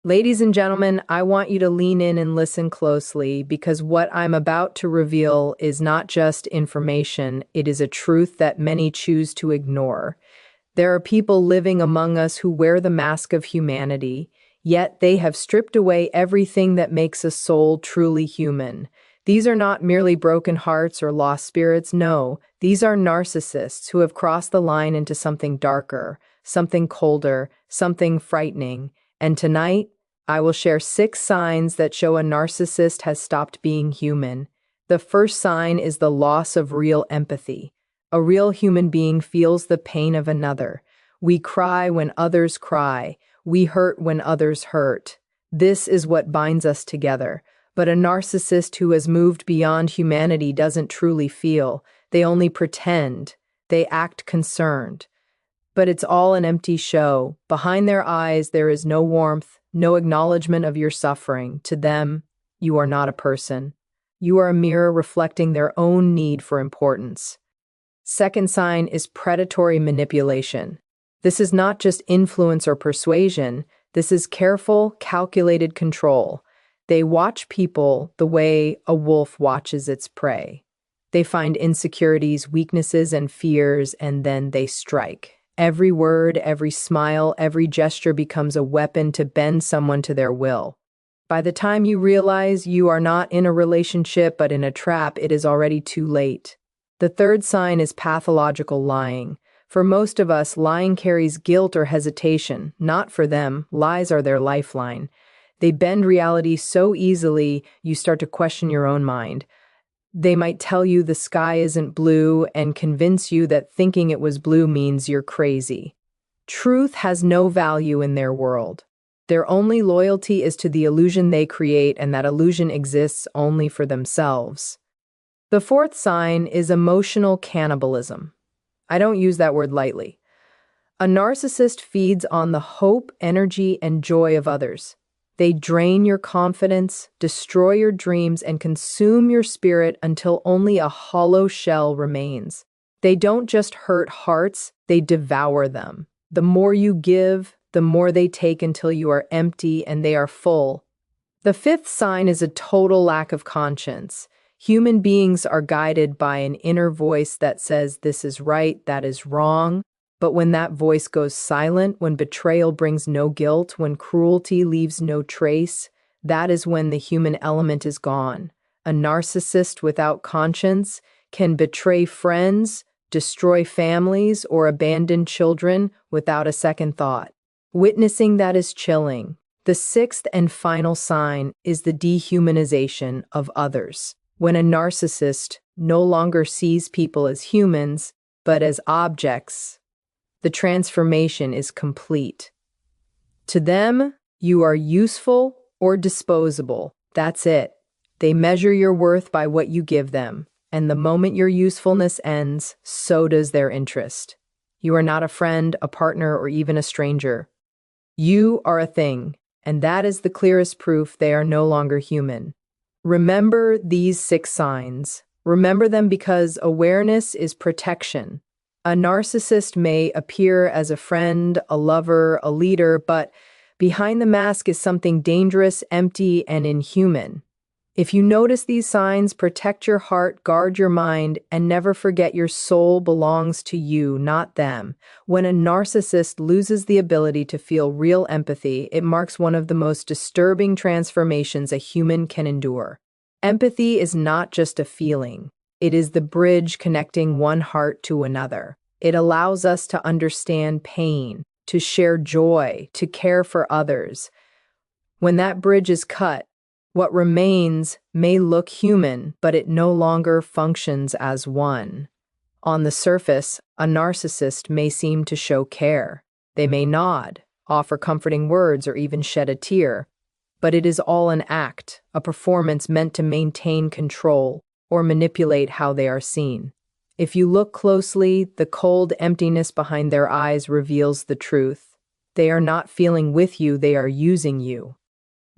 Ladies and gentlemen, I want you to lean in and listen closely because what I'm about to reveal is not just information, it is a truth that many choose to ignore. There are people living among us who wear the mask of humanity, yet they have stripped away everything that makes a soul truly human. These are not merely broken hearts or lost spirits, no, these are narcissists who have crossed the line into something darker, something colder, something frightening. And tonight, I will share 6 signs that show a narcissist has stopped being human. The first sign is the loss of real empathy. A real human being feels the pain of another. We cry when others cry. We hurt when others hurt. This is what binds us together. But a narcissist who has moved beyond humanity doesn't truly feel. They only pretend. They act concerned. But it's all an empty show. Behind their eyes, there is no warmth, no acknowledgement of your suffering. To them, you are not a person. You are a mirror reflecting their own need for importance. Second sign is predatory manipulation. This is not just influence or persuasion. This is careful, calculated control. They watch people the way a wolf watches its prey. They find insecurities, weaknesses, and fears, and then they strike. Every word, every smile, every gesture becomes a weapon to bend someone to their will. By the time you realize you are not in a relationship but in a trap, it is already too late. The third sign is pathological lying. For most of us, lying carries guilt or hesitation. Not for them, lies are their lifeline. They bend reality so easily, you start to question your own mind. They might tell you the sky isn't blue and convince you that thinking it was blue means you're crazy. Truth has no value in their world. Their only loyalty is to the illusion they create, and that illusion exists only for themselves. The fourth sign is emotional cannibalism. I don't use that word lightly. A narcissist feeds on the hope, energy, and joy of others. They drain your confidence, destroy your dreams, and consume your spirit until only a hollow shell remains. They don't just hurt hearts, they devour them. The more you give, the more they take until you are empty and they are full. The fifth sign is a total lack of conscience. Human beings are guided by an inner voice that says this is right, that is wrong. But when that voice goes silent, when betrayal brings no guilt, when cruelty leaves no trace, that is when the human element is gone. A narcissist without conscience can betray friends, destroy families, or abandon children without a second thought. Witnessing that is chilling. The sixth and final sign is the dehumanization of others. When a narcissist no longer sees people as humans, but as objects, the transformation is complete. To them, you are useful or disposable. That's it. They measure your worth by what you give them, and the moment your usefulness ends, so does their interest. You are not a friend, a partner, or even a stranger. You are a thing, and that is the clearest proof they are no longer human. Remember these 6 signs. Remember them because awareness is protection. A narcissist may appear as a friend, a lover, a leader, but behind the mask is something dangerous, empty, and inhuman. If you notice these signs, protect your heart, guard your mind, and never forget your soul belongs to you, not them. When a narcissist loses the ability to feel real empathy, it marks one of the most disturbing transformations a human can endure. Empathy is not just a feeling. It is the bridge connecting one heart to another. It allows us to understand pain, to share joy, to care for others. When that bridge is cut, what remains may look human, but it no longer functions as one. On the surface, a narcissist may seem to show care. They may nod, offer comforting words, or even shed a tear. But it is all an act, a performance meant to maintain control or manipulate how they are seen. If you look closely, the cold emptiness behind their eyes reveals the truth. They are not feeling with you, they are using you.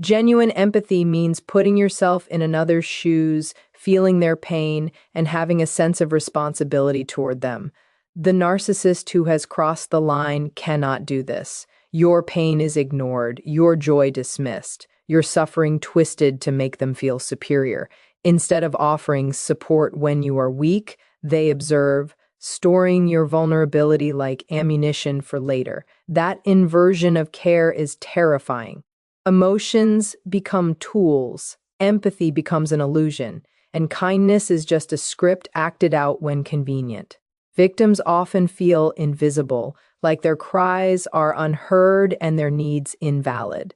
Genuine empathy means putting yourself in another's shoes, feeling their pain, and having a sense of responsibility toward them. The narcissist who has crossed the line cannot do this. Your pain is ignored, your joy dismissed, your suffering twisted to make them feel superior. Instead of offering support when you are weak, they observe, storing your vulnerability like ammunition for later. That inversion of care is terrifying. Emotions become tools, empathy becomes an illusion, and kindness is just a script acted out when convenient. Victims often feel invisible, like their cries are unheard and their needs invalid.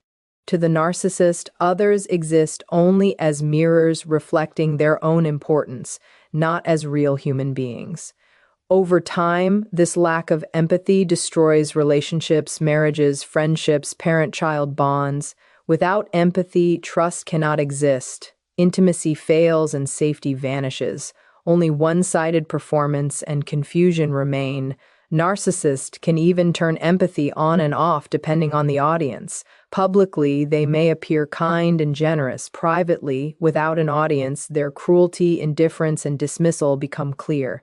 To the narcissist, others exist only as mirrors reflecting their own importance, not as real human beings. Over time, this lack of empathy destroys relationships, marriages, friendships, parent-child bonds. Without empathy, trust cannot exist. Intimacy fails and safety vanishes. Only one-sided performance and confusion remain. Narcissists can even turn empathy on and off depending on the audience. Publicly, they may appear kind and generous. Privately, without an audience, their cruelty, indifference, and dismissal become clear.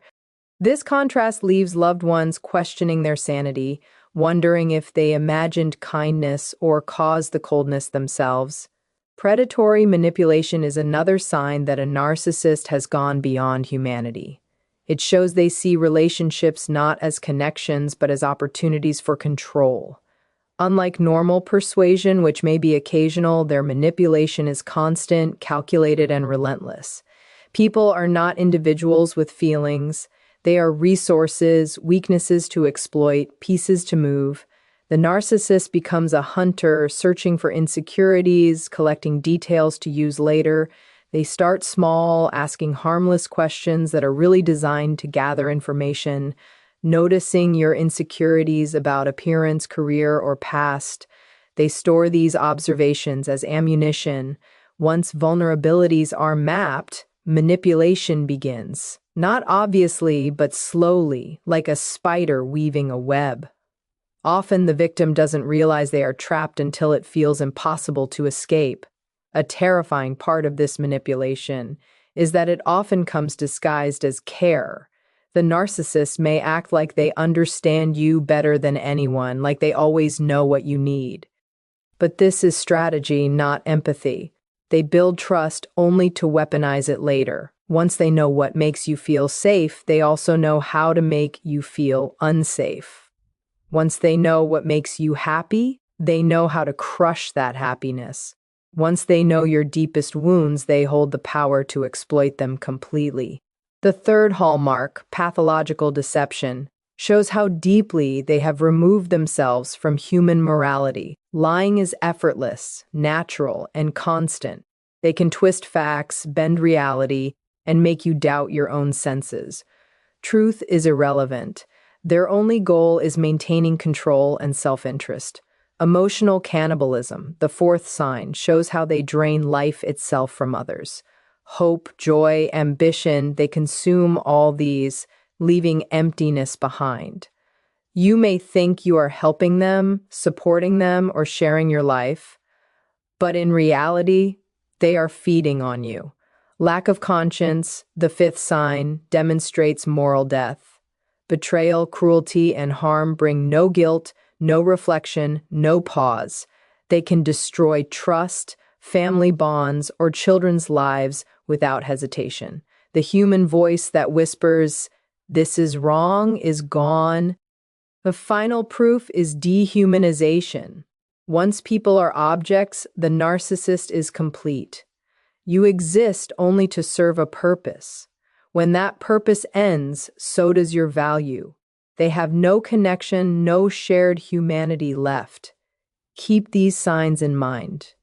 This contrast leaves loved ones questioning their sanity, wondering if they imagined kindness or caused the coldness themselves. Predatory manipulation is another sign that a narcissist has gone beyond humanity. It shows they see relationships not as connections but as opportunities for control. Unlike normal persuasion, which may be occasional, their manipulation is constant, calculated, and relentless. People are not individuals with feelings. They are resources, weaknesses to exploit, pieces to move. The narcissist becomes a hunter, searching for insecurities, collecting details to use later. They start small, asking harmless questions that are really designed to gather information, noticing your insecurities about appearance, career, or past. They store these observations as ammunition. Once vulnerabilities are mapped, manipulation begins. Not obviously, but slowly, like a spider weaving a web. Often the victim doesn't realize they are trapped until it feels impossible to escape. A terrifying part of this manipulation is that it often comes disguised as care. The narcissist may act like they understand you better than anyone, like they always know what you need. But this is strategy, not empathy. They build trust only to weaponize it later. Once they know what makes you feel safe, they also know how to make you feel unsafe. Once they know what makes you happy, they know how to crush that happiness. Once they know your deepest wounds, they hold the power to exploit them completely. The third hallmark, pathological deception, shows how deeply they have removed themselves from human morality. Lying is effortless, natural, and constant. They can twist facts, bend reality, and make you doubt your own senses. Truth is irrelevant. Their only goal is maintaining control and self-interest. Emotional cannibalism, the fourth sign, shows how they drain life itself from others. Hope, joy, ambition, they consume all these, leaving emptiness behind. You may think you are helping them, supporting them, or sharing your life, but in reality, they are feeding on you. Lack of conscience, the fifth sign, demonstrates moral death. Betrayal, cruelty, and harm bring no guilt, no reflection, no pause. They can destroy trust, family bonds, or children's lives without hesitation. The human voice that whispers, "This is wrong," is gone. The final proof is dehumanization. Once people are objects, the narcissist is complete. You exist only to serve a purpose. When that purpose ends, so does your value. They have no connection, no shared humanity left. Keep these signs in mind.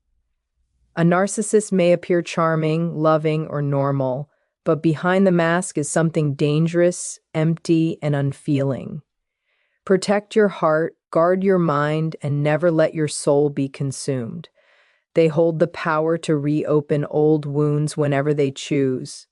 A narcissist may appear charming, loving, or normal, but behind the mask is something dangerous, empty, and unfeeling. Protect your heart, guard your mind, and never let your soul be consumed. They hold the power to reopen old wounds whenever they choose.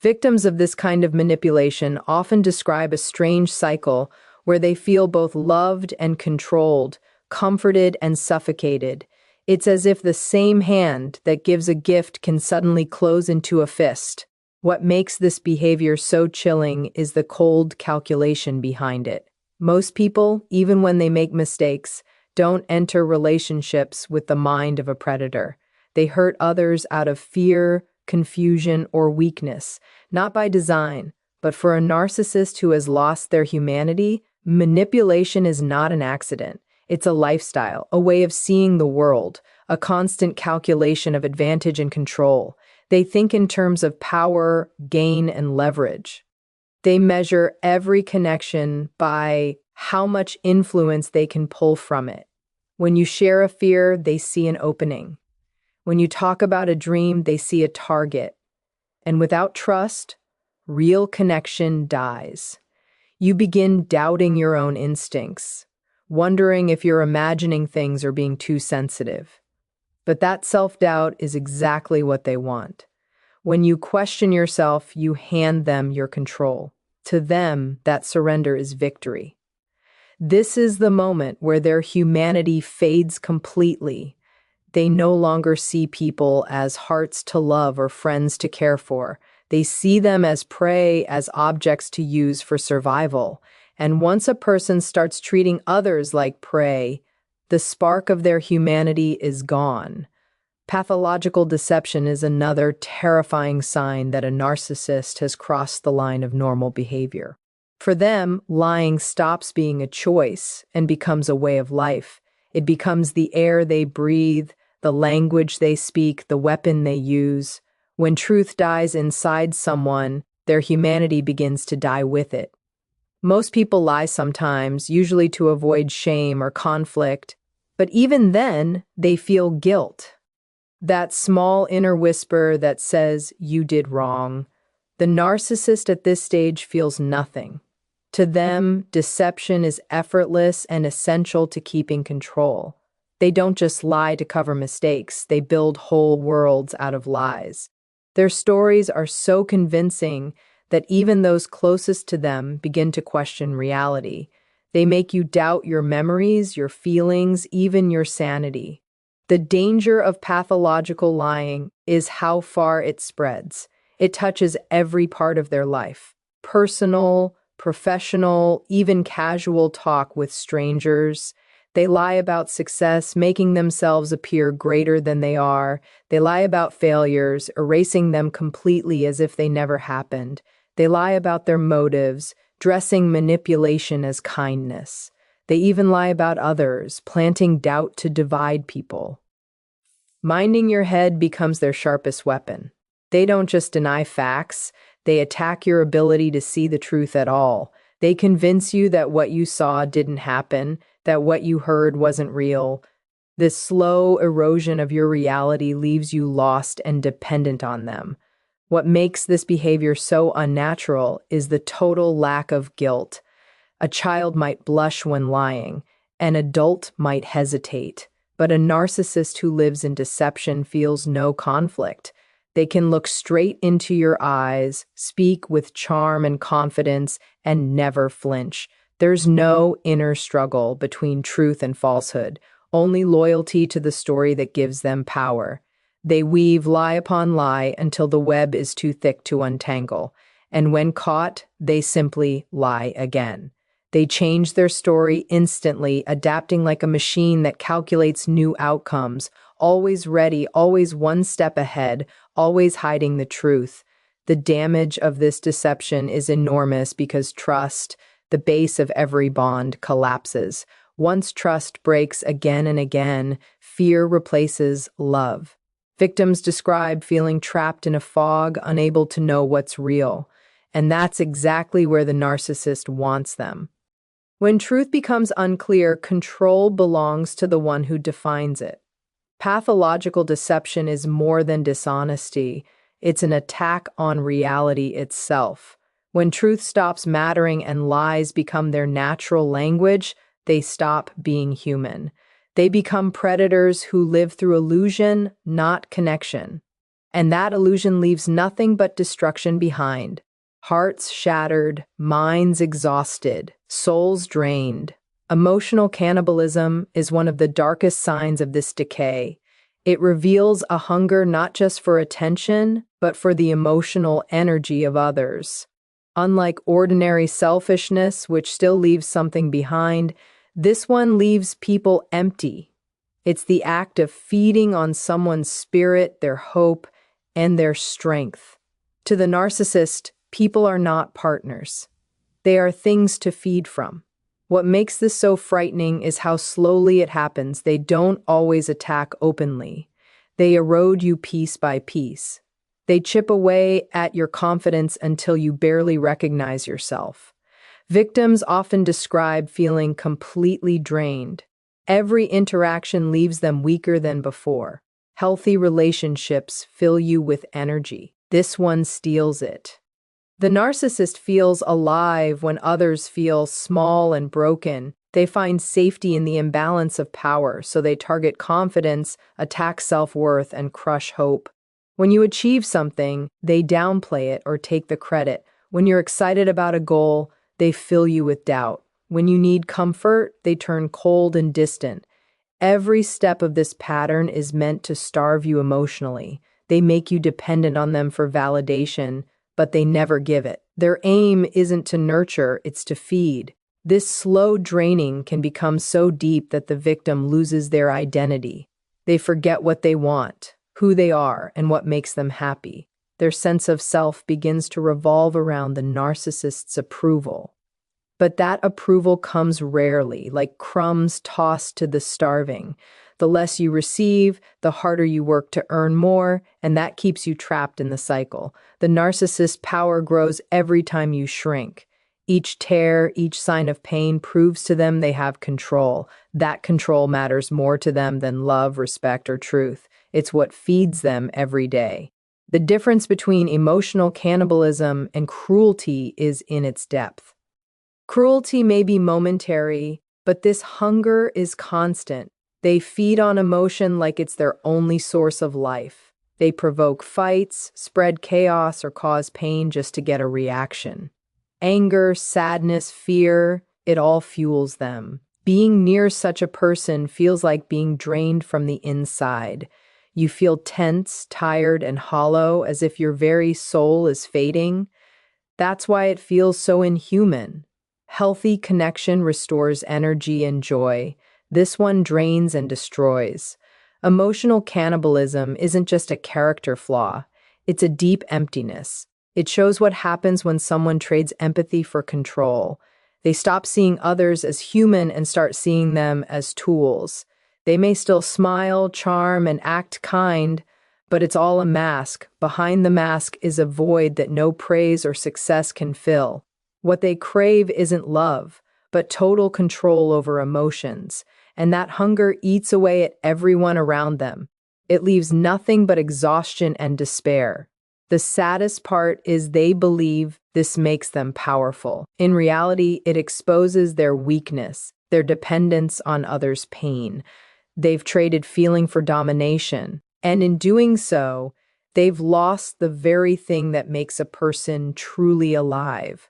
Victims of this kind of manipulation often describe a strange cycle where they feel both loved and controlled, comforted and suffocated. It's as if the same hand that gives a gift can suddenly close into a fist. What makes this behavior so chilling is the cold calculation behind it. Most people, even when they make mistakes, don't enter relationships with the mind of a predator. They hurt others out of fear, confusion, or weakness, not by design. But for a narcissist who has lost their humanity, manipulation is not an accident. It's a lifestyle, a way of seeing the world, a constant calculation of advantage and control. They think in terms of power, gain, and leverage. They measure every connection by how much influence they can pull from it. When you share a fear, they see an opening. When you talk about a dream, they see a target. And without trust, real connection dies. You begin doubting your own instincts, wondering if you're imagining things or being too sensitive. But that self-doubt is exactly what they want. When you question yourself, you hand them your control. To them, that surrender is victory. This is the moment where their humanity fades completely. They no longer see people as hearts to love or friends to care for. They see them as prey, as objects to use for survival. And once a person starts treating others like prey, the spark of their humanity is gone. Pathological deception is another terrifying sign that a narcissist has crossed the line of normal behavior. For them, lying stops being a choice and becomes a way of life. It becomes the air they breathe, the language they speak, the weapon they use. When truth dies inside someone, their humanity begins to die with it. Most people lie sometimes, usually to avoid shame or conflict, but even then, they feel guilt. That small inner whisper that says, "You did wrong." The narcissist at this stage feels nothing. To them, deception is effortless and essential to keeping control. They don't just lie to cover mistakes, they build whole worlds out of lies. Their stories are so convincing that even those closest to them begin to question reality. They make you doubt your memories, your feelings, even your sanity. The danger of pathological lying is how far it spreads. It touches every part of their life. Personal, professional, even casual talk with strangers. They lie about success, making themselves appear greater than they are. They lie about failures, erasing them completely as if they never happened. They lie about their motives, dressing manipulation as kindness. They even lie about others, planting doubt to divide people. Minding your head becomes their sharpest weapon. They don't just deny facts, they attack your ability to see the truth at all. They convince you that what you saw didn't happen, that what you heard wasn't real. This slow erosion of your reality leaves you lost and dependent on them. What makes this behavior so unnatural is the total lack of guilt. A child might blush when lying. An adult might hesitate. But a narcissist who lives in deception feels no conflict. They can look straight into your eyes, speak with charm and confidence, and never flinch. There's no inner struggle between truth and falsehood, only loyalty to the story that gives them power. They weave lie upon lie until the web is too thick to untangle, and when caught, they simply lie again. They change their story instantly, adapting like a machine that calculates new outcomes, always ready, always one step ahead, always hiding the truth. The damage of this deception is enormous because trust, the base of every bond, collapses. Once trust breaks again and again, fear replaces love. Victims describe feeling trapped in a fog, unable to know what's real. And that's exactly where the narcissist wants them. When truth becomes unclear, control belongs to the one who defines it. Pathological deception is more than dishonesty. It's an attack on reality itself. When truth stops mattering and lies become their natural language, they stop being human. They become predators who live through illusion, not connection. And that illusion leaves nothing but destruction behind. Hearts shattered, minds exhausted, souls drained. Emotional cannibalism is one of the darkest signs of this decay. It reveals a hunger not just for attention, but for the emotional energy of others. Unlike ordinary selfishness, which still leaves something behind, This one leaves people empty. It's the act of feeding on someone's spirit, their hope, and their strength. To the narcissist, people are not partners. They are things to feed from. What makes this so frightening is how slowly it happens. They don't always attack openly. They erode you piece by piece. They chip away at your confidence until you barely recognize yourself. Victims often describe feeling completely drained. Every interaction leaves them weaker than before. Healthy relationships fill you with energy. This one steals it. The narcissist feels alive when others feel small and broken. They find safety in the imbalance of power, so they target confidence, attack self-worth, and crush hope. When you achieve something, they downplay it or take the credit. When you're excited about a goal, they fill you with doubt. When you need comfort, they turn cold and distant. Every step of this pattern is meant to starve you emotionally. They make you dependent on them for validation, but they never give it. Their aim isn't to nurture, it's to feed. This slow draining can become so deep that the victim loses their identity. They forget what they want, who they are, and what makes them happy. Their sense of self begins to revolve around the narcissist's approval. But that approval comes rarely, like crumbs tossed to the starving. The less you receive, the harder you work to earn more, and that keeps you trapped in the cycle. The narcissist's power grows every time you shrink. Each tear, each sign of pain proves to them they have control. That control matters more to them than love, respect, or truth. It's what feeds them every day. The difference between emotional cannibalism and cruelty is in its depth. Cruelty may be momentary, but this hunger is constant. They feed on emotion like it's their only source of life. They provoke fights, spread chaos, or cause pain just to get a reaction. Anger, sadness, fear, it all fuels them. Being near such a person feels like being drained from the inside. You feel tense, tired, and hollow, as if your very soul is fading. That's why it feels so inhuman. Healthy connection restores energy and joy. This one drains and destroys. Emotional cannibalism isn't just a character flaw, it's a deep emptiness. It shows what happens when someone trades empathy for control. They stop seeing others as human and start seeing them as tools. They may still smile, charm, and act kind, but it's all a mask. Behind the mask is a void that no praise or success can fill. What they crave isn't love, but total control over emotions, and that hunger eats away at everyone around them. It leaves nothing but exhaustion and despair. The saddest part is they believe this makes them powerful. In reality, it exposes their weakness, their dependence on others' pain. They've traded feeling for domination, and in doing so, they've lost the very thing that makes a person truly alive.